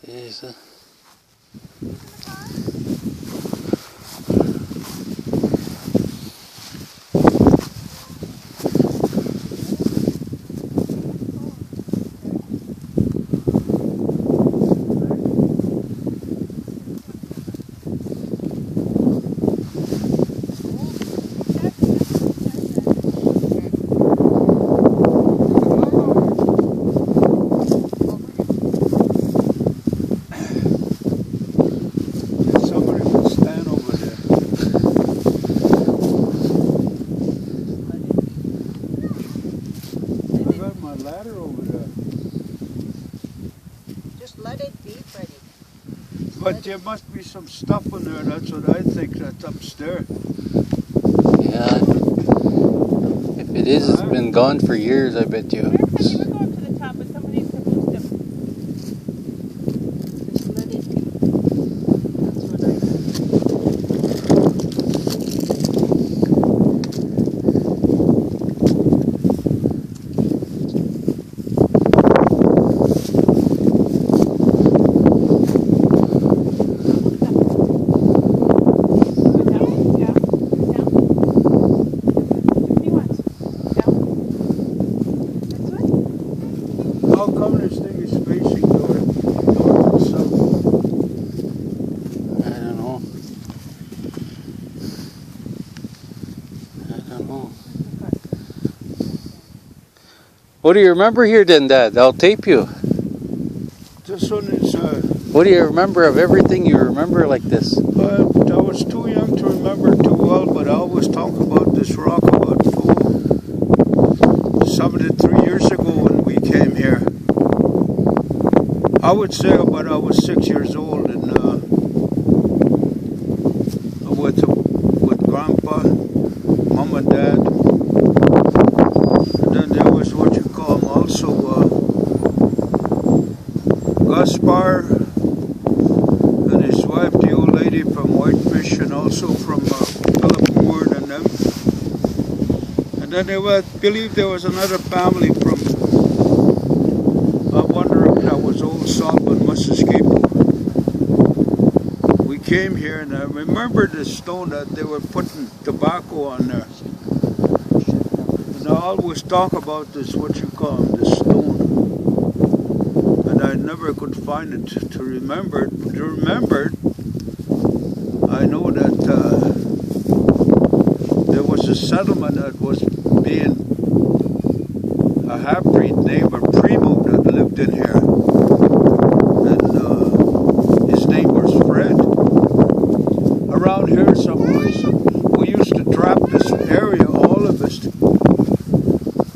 Jesus. Ladder over there. Just let it be, Freddie. But there must be some stuff in there, that's what I think, that's upstairs. Yeah. If it is, it's been gone for years, I bet you. Every time you would go up to the top, but somebody's supposed to. Just let it be. That's what I think. How come this thing is facing north and south? I don't know. I don't know. What do you remember here then, Dad? I'll tape you. This one is, What do you remember of everything you remember like this? I was too young to remember too well, but I always talk about this rock about 73 years ago when we came here. I would say about I was 6 years old, and with Grandpa, Mom and Dad, and then there was what you call him also Gaspar and his wife, the old lady from Whitefish, and also from Philip Ward and them. And then I believe there was another family from, I wonder if that was old Solomon Mississippi. We came here and I remember the stone that they were putting tobacco on there. And I always talk about this, what you call them, this stone. And I never could find it to remember it. To remember it, I know that there was a settlement that was being a half-breed named Primo that lived in here. And his name was Fred. Around here someplace, we used to trap this area, all of us.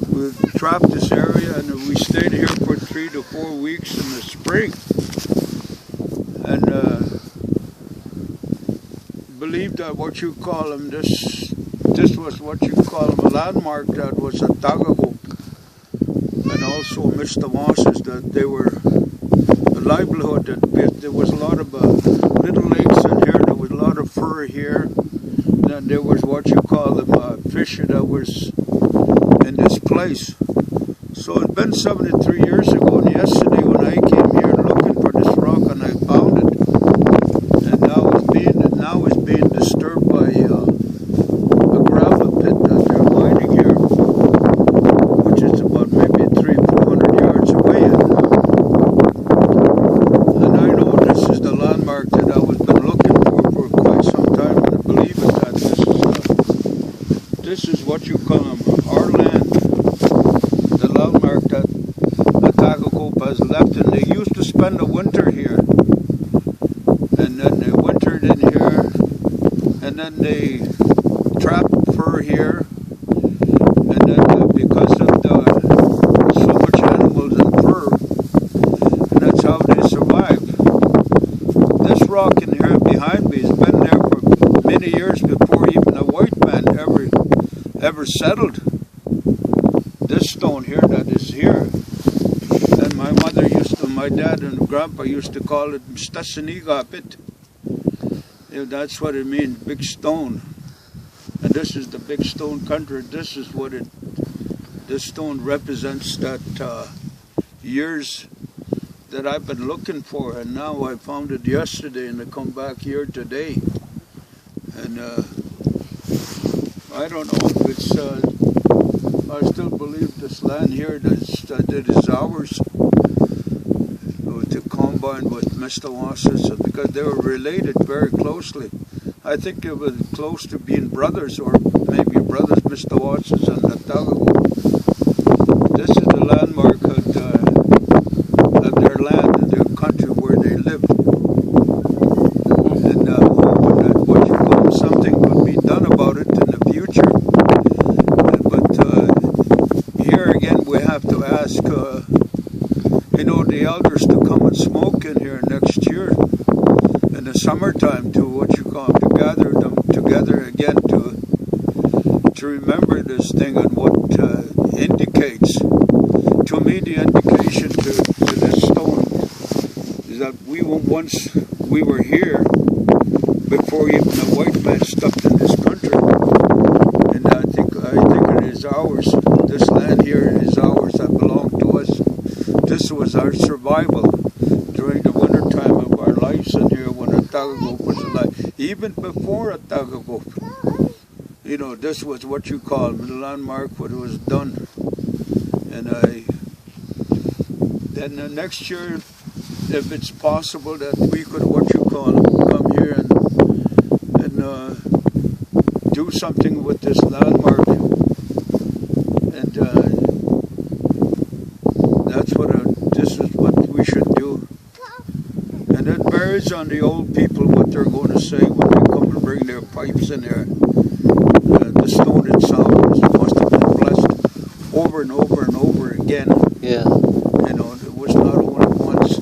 We trapped this area and we stayed here for 3 to 4 weeks in the spring. And believe that what you call them, this was what you call them, a landmark that was Ahtahkakoop and also Mistawasis, that they were a livelihood, that there was a lot of little lakes in here, there was a lot of fur here, then there was what you call them fish that was in this place. So it's been 73 years ago, and yesterday when I came here looking for this rock and I found it, and now it's being disturbed by a gravel pit that they're mining here, which is about maybe 300-400 yards away. And I know this is the landmark that I was been looking for quite some time, and I believe it that this is what you call them, our land, the landmark that Ahtahkakoop has left, and they used to spend the winter here, and then they wintered in here, and then they trapped fur here, and then because of so much animals and fur, and that's how they survived. This rock in here behind me has been there for many years before even a white man ever settled. This stone here that is here, and my dad and grandpa used to call it Sasakamoose. That's what it means, big stone. And this is the big stone country. This is what this stone represents, that years that I've been looking for, and now I found it yesterday, and I come back here today. And I don't know if it's. I still believe this land here that is ours, to combine with Mistawasis, because they were related very closely. I think they were close to being brothers, or maybe brothers, Mistawasis and Ahtahkakoop. This is the landmark of their land and their country where they lived. And hoping that what you call something would be done about it in the future. But here again, we have to ask, the elders to come and smoke in here next year in the summertime, to gather them together again to remember this thing, and what indicates to me, the indication to this stone is that once we were here before even the white man stepped in this country, and I think it is ours. This land here is ours, that belonged to us. This was our survival during the winter time of our lives in here when Ahtahkakoop was alive. Even before Ahtahkakoop, this was what you call the landmark, what was done. And then next year, if it's possible that we could come here and do something with this landmark, and this is what we should do. And it varies on the old people what they're going to say when they come and bring their pipes in there. The stone itself must have been blessed over and over and over again. Yeah. It was not only once.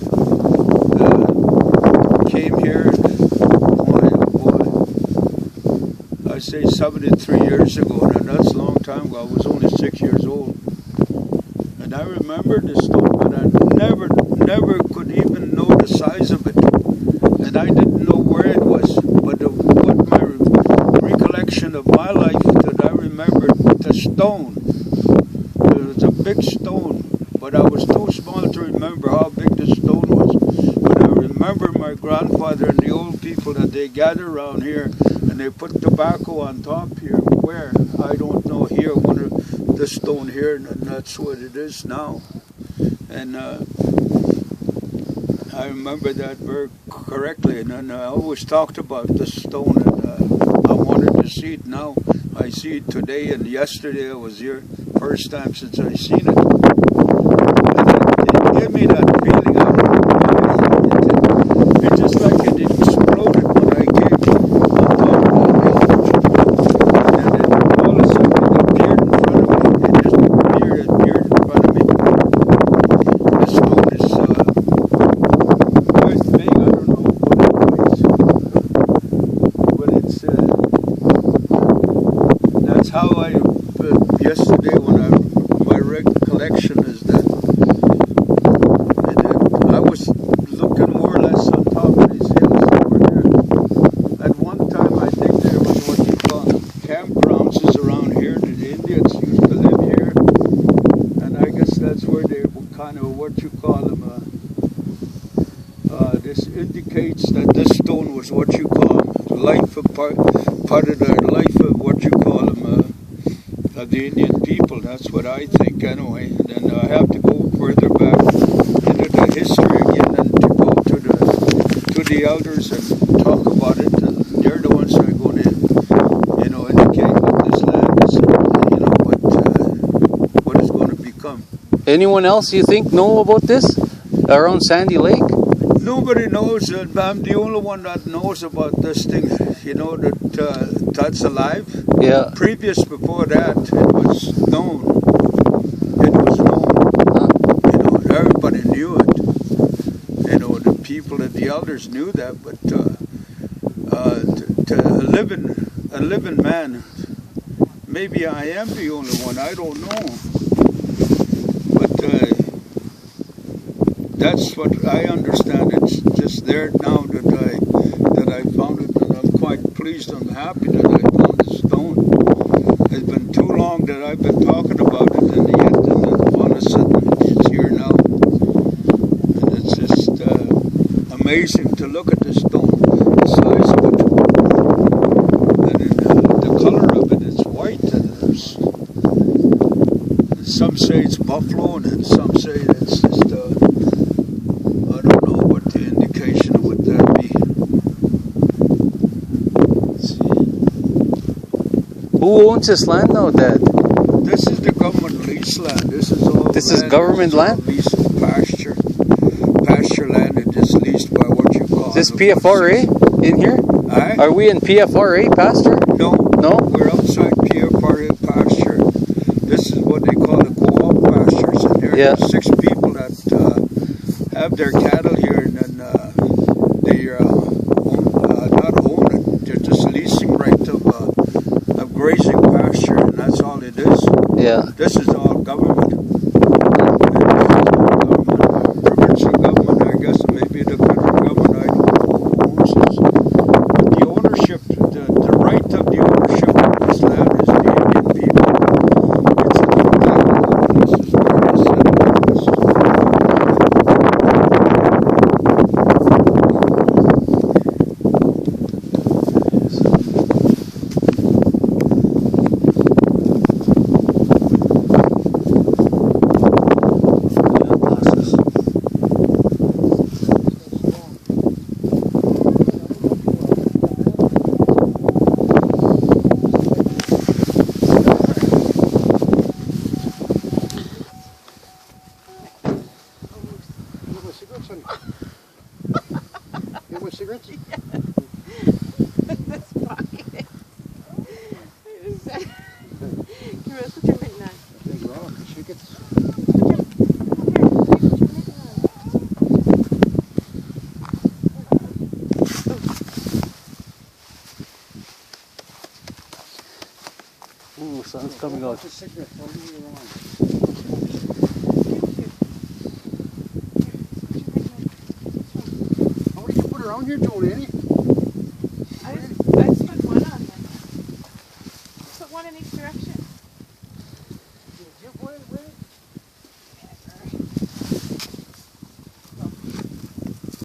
Came here, I say 73 years ago, and that's a long time ago. I was only 6 years old. And I remember this stone, but I never could even know the size of it. And I didn't know where it was. But what my recollection of my life, that I remembered the stone. It was a big stone, but I was too small to remember how big the stone was. But I remember my grandfather and the old people that they gathered around here, and they put tobacco on top here. Where? I don't know. Here, one of the stone here, and that's what it is now. And I remember that very correctly. And I always talked about this stone, and I wanted to see it now. I see it today, and yesterday I was here, first time since I seen it. And it gave me that feeling of it's just like it exploded when I came on top of that. And then all of a sudden it appeared in front of me. It just appeared in front of me. The stone is quite big. I don't know what it weighs, but it's that's how yesterday when my recollection is that I was looking more or less on top of these hills over here. At one time, I think there was what you call campgrounds around here. The Indians used to live here, and I guess that's where they were kind of what you call them. This indicates that this stone was what you call life of part of their life of what you call them. Of the Indian people, that's what I think anyway. And then I have to go further back into the history again, and to go to the elders and talk about it. And they're the ones that are going to, indicate what this land is, what it's going to become. Anyone else you think know about this around Sandy Lake? Nobody knows. I'm the only one that knows about this thing. That's alive. Yeah. Before that, it was known. It was known. Everybody knew it. The people and the elders knew that. But to a living man, maybe I am the only one. I don't know. But that's what I understand. It's just there now that I found it, and I'm quite pleased and happy that I found the stone. It's been too long that I've been talking about it, and yet all of a sudden it's here now. And it's amazing to look at this stone, the size of it. And then, the color of it is white, and some say it's buffalo, and then some say it's just, I don't know what the indication of what that be. Let's see. Who owns this land now, Dad? This is the government lease land. This is all. This is government land? Lease pasture. Pasture land is just leased by what you call. Is this PFRA in here? Aye? Are we in PFRA pasture? No. No? We're outside PFRA pasture. This is what they call the co-op pastures. And there are 6 people that have their cattle here, and then they not own it. They're just leasing right of grazing pasture, and that's all it is. Yeah. This is all government. Provincial government, I guess, and maybe the federal government, I don't know who owns this. But the ownership, the right of the ownership of this land is the Indian people. It's a Ahtahkakoop. This is where the settlement is. You want cigarettes? This pocket. Here, put your mitten on. They're wrong. Shake it. Ooh, sun's coming out. Just a cigarette. Don't leave it around. How many you put around here, Joe, Danny?